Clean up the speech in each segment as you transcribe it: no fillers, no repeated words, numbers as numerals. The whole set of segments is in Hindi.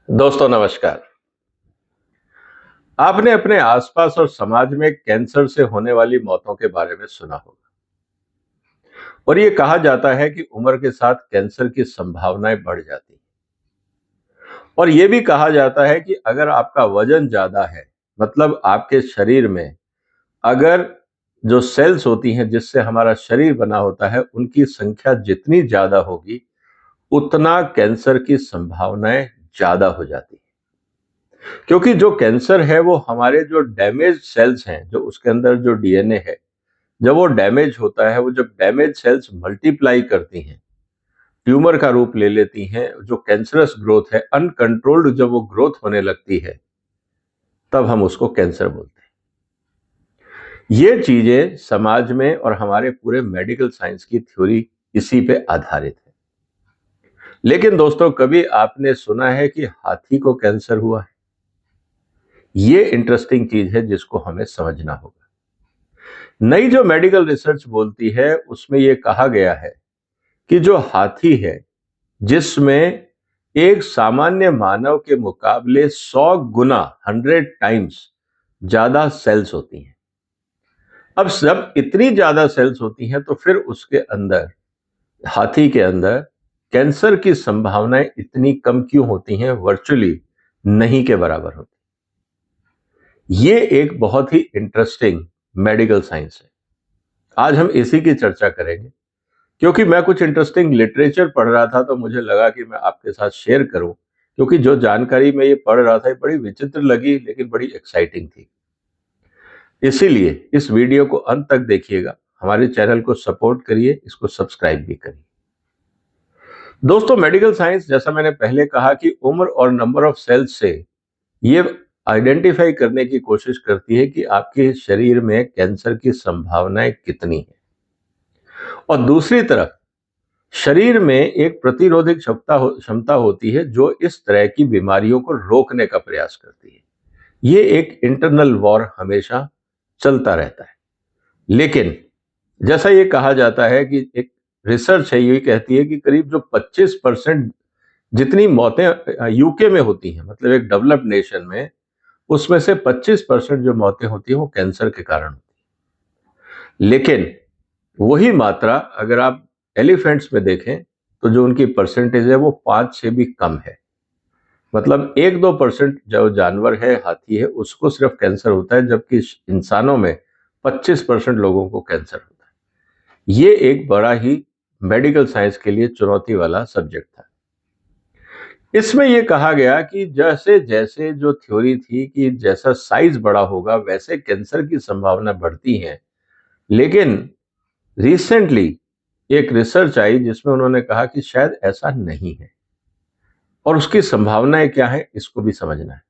दोस्तों नमस्कार। आपने अपने आसपास और समाज में कैंसर से होने वाली मौतों के बारे में सुना होगा और ये कहा जाता है कि उम्र के साथ कैंसर की संभावनाएं बढ़ जाती हैं। और ये भी कहा जाता है कि अगर आपका वजन ज्यादा है, मतलब आपके शरीर में अगर जो सेल्स होती हैं जिससे हमारा शरीर बना होता है, उनकी संख्या जितनी ज्यादा होगी, उतना कैंसर की संभावनाएं ज्यादा हो जाती हैं। क्योंकि जो कैंसर है वो हमारे जो डैमेज सेल्स हैं, जो उसके अंदर जो डीएनए है, जब वो डैमेज होता है, वो जब डैमेज सेल्स मल्टीप्लाई करती हैं, ट्यूमर का रूप ले लेती हैं, जो कैंसरस ग्रोथ है, अनकंट्रोल्ड जब वो ग्रोथ होने लगती है, तब हम उसको कैंसर बोलते हैं। ये चीजें समाज में और हमारे पूरे मेडिकल साइंस की थ्योरी इसी पे आधारित है। लेकिन दोस्तों, कभी आपने सुना है कि हाथी को कैंसर हुआ है? ये इंटरेस्टिंग चीज है जिसको हमें समझना होगा। नई जो मेडिकल रिसर्च बोलती है उसमें यह कहा गया है कि जो हाथी है, जिसमें एक सामान्य मानव के मुकाबले 100 गुना 100 टाइम्स ज्यादा सेल्स होती हैं। अब जब इतनी ज्यादा सेल्स होती हैं तो फिर उसके अंदर, हाथी के अंदर, कैंसर की संभावनाएं इतनी कम क्यों होती हैं? वर्चुअली नहीं के बराबर होती। ये एक बहुत ही इंटरेस्टिंग मेडिकल साइंस है। आज हम इसी की चर्चा करेंगे। क्योंकि मैं कुछ इंटरेस्टिंग लिटरेचर पढ़ रहा था तो मुझे लगा कि मैं आपके साथ शेयर करूं, क्योंकि जो जानकारी मैं ये पढ़ रहा था ये बड़ी विचित्र लगी लेकिन बड़ी एक्साइटिंग थी। इसीलिए इस वीडियो को अंत तक देखिएगा, हमारे चैनल को सपोर्ट करिए, इसको सब्सक्राइब भी करिए। दोस्तों, मेडिकल साइंस, जैसा मैंने पहले कहा, कि उम्र और नंबर ऑफ सेल्स से ये आइडेंटिफाई करने की कोशिश करती है कि आपके शरीर में कैंसर की संभावनाएं कितनी है। और दूसरी तरफ शरीर में एक प्रतिरोधक क्षमता होती है जो इस तरह की बीमारियों को रोकने का प्रयास करती है। ये एक इंटरनल वॉर हमेशा चलता रहता है। लेकिन जैसा ये कहा जाता है कि एक रिसर्च है, ये कहती है कि करीब जो 25% जितनी मौतें यूके में होती हैं, मतलब एक डेवलप्ड नेशन में, उसमें से 25% जो मौतें होती हैं वो कैंसर के कारण होती हैं। लेकिन वही मात्रा अगर आप एलिफेंट्स में देखें तो जो उनकी परसेंटेज है वो 5 से भी कम है। मतलब 1-2% जो जानवर है, हाथी है, उसको सिर्फ कैंसर होता है, जबकि इंसानों में 25% लोगों को कैंसर होता है। ये एक बड़ा ही मेडिकल साइंस के लिए चुनौती वाला सब्जेक्ट था। इसमें यह कहा गया कि जैसे जैसे जो थ्योरी थी कि जैसा साइज बड़ा होगा वैसे कैंसर की संभावना बढ़ती है। लेकिन रिसेंटली एक रिसर्च आई जिसमें उन्होंने कहा कि शायद ऐसा नहीं है, और उसकी संभावनाएं क्या है इसको भी समझना है।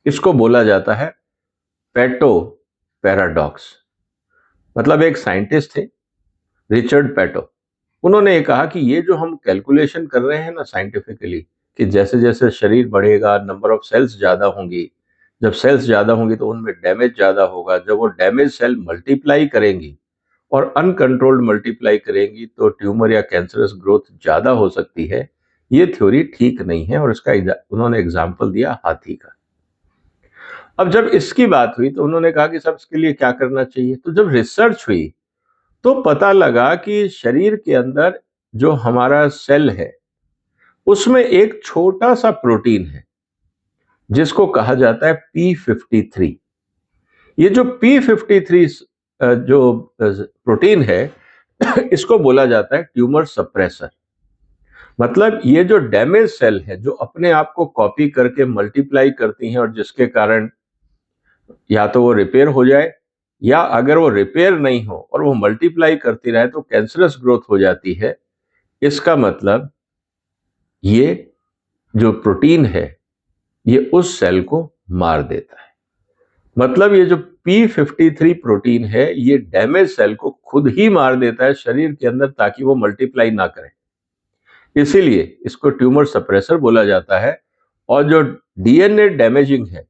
इसको बोला जाता है पेटो पैराडॉक्स। मतलब एक साइंटिस्ट थे, रिचर्ड पेटो। उन्होंने ये कहा कि ये जो हम कैलकुलेशन कर रहे हैं ना साइंटिफिकली, कि जैसे जैसे शरीर बढ़ेगा नंबर ऑफ सेल्स ज्यादा होंगी, जब सेल्स ज्यादा होंगी तो उनमें डैमेज ज्यादा होगा, जब वो डैमेज सेल मल्टीप्लाई करेंगी और अनकंट्रोल्ड मल्टीप्लाई करेंगी तो ट्यूमर या कैंसरस ग्रोथ ज्यादा हो सकती है। ये थ्योरी ठीक नहीं है, और इसका उन्होंने एग्जाम्पल दिया हाथी का। अब जब इसकी बात हुई तो उन्होंने कहा कि सब इसके लिए क्या करना चाहिए। तो जब रिसर्च हुई तो पता लगा कि शरीर के अंदर जो हमारा सेल है उसमें एक छोटा सा प्रोटीन है जिसको कहा जाता है P53। ये जो P53 जो प्रोटीन है इसको बोला जाता है ट्यूमर सप्रेसर। मतलब ये जो डैमेज सेल है जो अपने आप को कॉपी करके मल्टीप्लाई करती हैं, और जिसके कारण या तो वो रिपेयर हो जाए, या अगर वो रिपेयर नहीं हो और वो मल्टीप्लाई करती रहे तो कैंसरस ग्रोथ हो जाती है। इसका मतलब ये जो प्रोटीन है ये उस सेल को मार देता है। मतलब ये जो P53 प्रोटीन है ये डैमेज सेल को खुद ही मार देता है शरीर के अंदर, ताकि वो मल्टीप्लाई ना करे। इसीलिए इसको ट्यूमर सप्रेसर बोला जाता है। और जो डीएनए डैमेजिंग है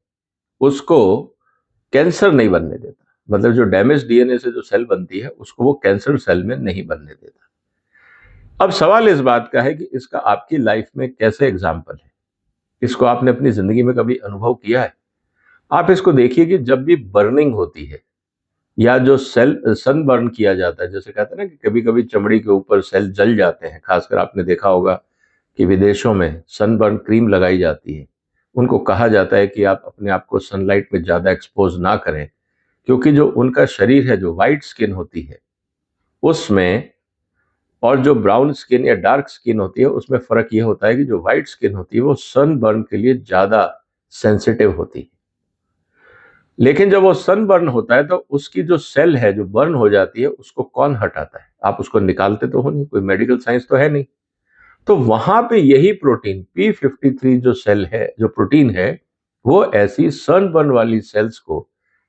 उसको कैंसर नहीं बनने देता। मतलब जो डैमेज डीएनए से जो सेल बनती है उसको वो कैंसर सेल में नहीं बनने देता। अब सवाल इस बात का है कि इसका आपकी लाइफ में कैसे एग्जाम्पल है। इसको आपने अपनी जिंदगी में कभी अनुभव किया है? आप इसको देखिए कि जब भी बर्निंग होती है या जो सेल सन बर्न किया जाता है, जैसे कहते हैं ना कि कभी-कभी चमड़ी के ऊपर सेल जल जाते हैं, खासकर आपने देखा होगा कि विदेशों में सनबर्न क्रीम लगाई जाती है। उनको कहा जाता है कि आप अपने आप को सनलाइट में ज़्यादा एक्सपोज़ ना करें, क्योंकि जो उनका शरीर है, जो व्हाइट स्किन होती है, उसमें और जो ब्राउन स्किन या डार्क स्किन होती है, उसमें फ़र्क ये होता है कि जो व्हाइट स्किन होती है, वो सनबर्न के लिए ज़्यादा सेंसिटिव होती है। लेकिन जब वो सनबर्न होता है, तो उसकी जो सेल है, जो बर्न हो जाती है, उसको कौन हटाता है? आप उसको निकालते तो हो नहीं, कोई मेडिकल साइंस तो है नहीं। तो वहां पे यही प्रोटीन P53 जो सेल है, जो प्रोटीन है, वो ऐसी सनबर्न वाली सेल्स को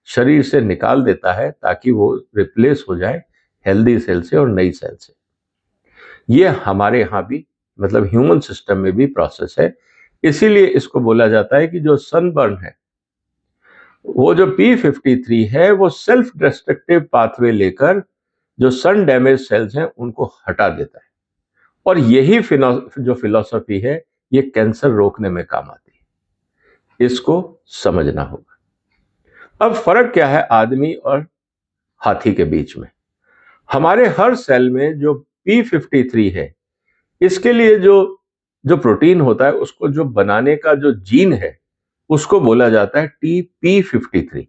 शरीर से निकाल देता है ताकि वो रिप्लेस हो जाए हेल्दी सेल से और नई सेल से। ये हमारे यहाँ भी, मतलब ह्यूमन सिस्टम में भी प्रोसेस है। इसीलिए इसको बोला जाता है कि जो सनबर्न है, वो जो P53 है, वो सेल्फ डिस्ट्रक्टिव पाथवे लेकर जो सन डैमेज सेल्स हैं उनको हटा देता है। और यही जो फिलॉसफी है, ये कैंसर रोकने में काम आती है। इसको समझना होगा। अब फर्क क्या है आदमी और हाथी के बीच में? हमारे हर सेल में जो P53 है, इसके लिए जो जो प्रोटीन होता है, उसको जो बनाने का जो जीन है, उसको बोला जाता है TP53।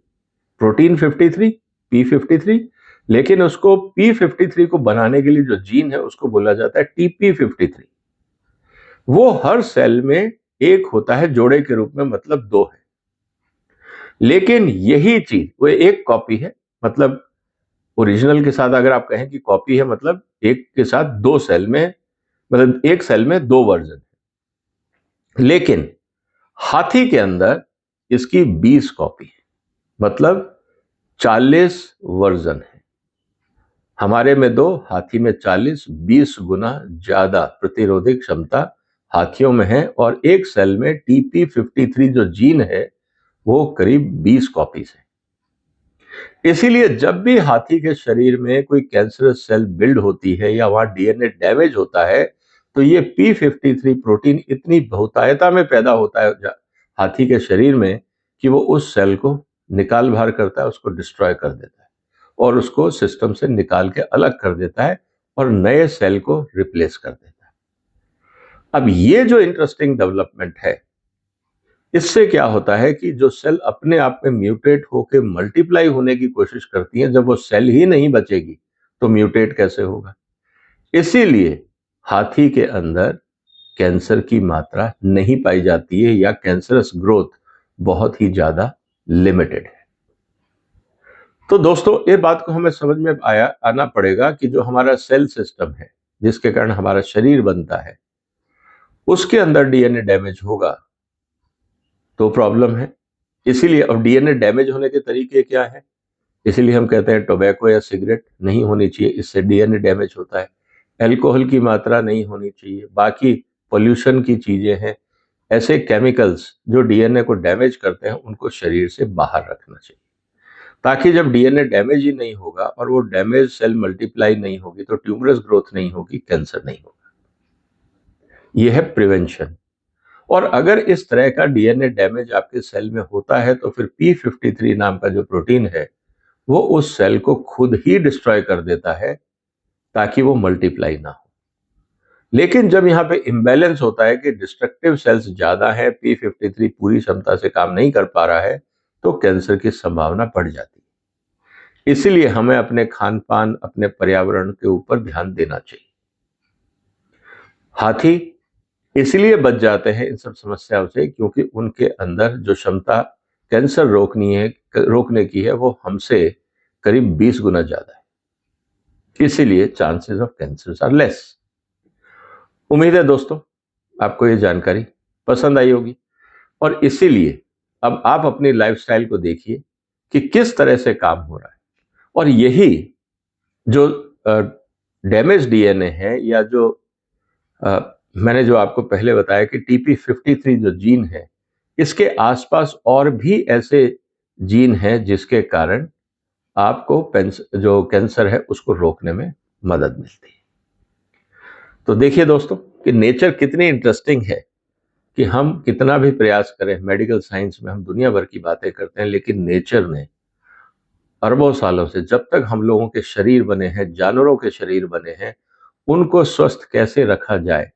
प्रोटीन 53, P53, लेकिन उसको P53 को बनाने के लिए जो जीन है, उसको बोला जाता है TP53। वो हर सेल में एक होता है, जोड़े के रूप में, मतलब दो है। लेकिन यही चीज वो एक कॉपी है, मतलब ओरिजिनल के साथ अगर आप कहें कि कॉपी है, मतलब एक के साथ दो सेल में, मतलब एक सेल में दो वर्जन। लेकिन हाथी के अंदर इसकी 20 कॉपी है, मतलब 40 वर्जन है। हमारे में दो, हाथी में 40, 20 गुना ज्यादा प्रतिरोधक क्षमता हाथियों में है। और एक सेल में TP53 जो जीन है, वो करीब 20 कॉपीज है। इसीलिए जब भी हाथी के शरीर में कोई कैंसरस सेल बिल्ड होती है या वहां डीएनए डैमेज होता है, तो ये P53 प्रोटीन इतनी बहुतायता में पैदा होता है हाथी के शरीर में कि वो उस सेल को निकाल बाहर करता है, उसको डिस्ट्रॉय कर देता है और उसको सिस्टम से निकाल के अलग कर देता है और नए सेल को रिप्लेस कर देता है। अब ये जो इंटरेस्टिंग डेवलपमेंट है, इससे क्या होता है कि जो सेल अपने आप में म्यूटेट होकर मल्टीप्लाई होने की कोशिश करती है, जब वो सेल ही नहीं बचेगी तो म्यूटेट कैसे होगा? इसीलिए हाथी के अंदर कैंसर की मात्रा नहीं पाई जाती है या कैंसरस ग्रोथ बहुत ही ज्यादा लिमिटेड है। तो दोस्तों, ये बात को हमें समझ में आना पड़ेगा कि जो हमारा सेल सिस्टम है, जिसके कारण हमारा शरीर बनता है, उसके अंदर डीएनए डैमेज होगा तो प्रॉब्लम है। इसीलिए अब डीएनए डैमेज होने के तरीके क्या है? इसीलिए हम कहते हैं टोबैको या सिगरेट नहीं होनी चाहिए, इससे डीएनए डैमेज होता है। अल्कोहल की मात्रा नहीं होनी चाहिए, बाकी पोल्यूशन की चीजें हैं, ऐसे केमिकल्स जो डीएनए को डैमेज करते हैं, उनको शरीर से बाहर रखना चाहिए, ताकि जब डीएनए डैमेज ही नहीं होगा और वो डैमेज सेल मल्टीप्लाई नहीं होगी, तो ट्यूमरस ग्रोथ नहीं होगी, कैंसर नहीं होगा। यह है प्रिवेंशन। और अगर इस तरह का डीएनए डैमेज आपके सेल में होता है, तो फिर P53 नाम का जो प्रोटीन है, वो उस सेल को खुद ही डिस्ट्रॉय कर देता है ताकि वो मल्टीप्लाई ना हो। लेकिन जब यहाँ पे इम्बैलेंस होता है कि डिस्ट्रक्टिव सेल्स ज्यादा है, P53 पूरी क्षमता से काम नहीं कर पा रहा है, तो कैंसर की संभावना बढ़ जाती है। इसलिए हमें अपने खान पान, अपने पर्यावरण के ऊपर ध्यान देना चाहिए। हाथी इसलिए बच जाते हैं इन सब समस्याओं से, क्योंकि उनके अंदर जो क्षमता कैंसर रोकने की है, वो हमसे करीब 20 गुना ज्यादा है। इसीलिए chances of cancer are less. उम्मीद है दोस्तों, आपको ये जानकारी पसंद आई होगी। और इसीलिए अब आप अपनी लाइफस्टाइल को देखिए कि किस तरह से काम हो रहा है। और यही जो डैमेज डीएनए है, या जो मैंने जो आपको पहले बताया कि TP53 जो जीन है, इसके आसपास और भी ऐसे जीन हैं जिसके कारण आपको जो कैंसर है उसको रोकने में मदद मिलती है। तो देखिए दोस्तों कि नेचर कितनी इंटरेस्टिंग है कि हम कितना भी प्रयास करें, मेडिकल साइंस में हम दुनिया भर की बातें करते हैं, लेकिन नेचर ने अरबों सालों से, जब तक हम लोगों के शरीर बने हैं, जानवरों के शरीर बने हैं, उनको स्वस्थ कैसे रखा जाए,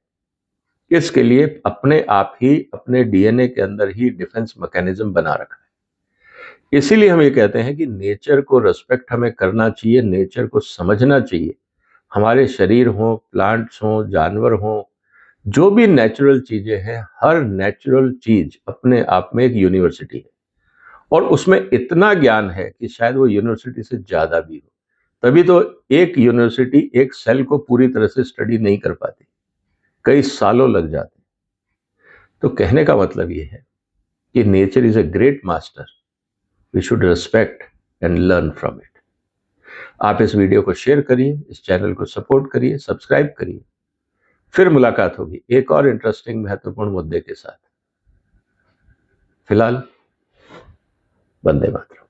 इसके लिए अपने आप ही अपने डीएनए के अंदर ही डिफेंस मैकेनिज्म बना रखा है। इसीलिए हम ये कहते हैं कि नेचर को रिस्पेक्ट हमें करना चाहिए, नेचर को समझना चाहिए। हमारे शरीर हो, प्लांट्स हो, जानवर हो, जो भी नेचुरल चीजें हैं, हर नेचुरल चीज अपने आप में एक यूनिवर्सिटी है, और उसमें इतना ज्ञान है कि शायद वो यूनिवर्सिटी से ज्यादा भी हो। तभी तो एक यूनिवर्सिटी एक सेल को पूरी तरह से स्टडी नहीं कर पाती, कई सालों लग जाते। तो कहने का मतलब ये है कि nature is a great master, we should respect and learn from it. आप इस वीडियो को शेयर करिए, इस चैनल को सपोर्ट करिए, सब्सक्राइब करिए। फिर मुलाकात होगी एक और इंटरेस्टिंग महत्वपूर्ण मुद्दे के साथ। फिलहाल वंदे मातरम।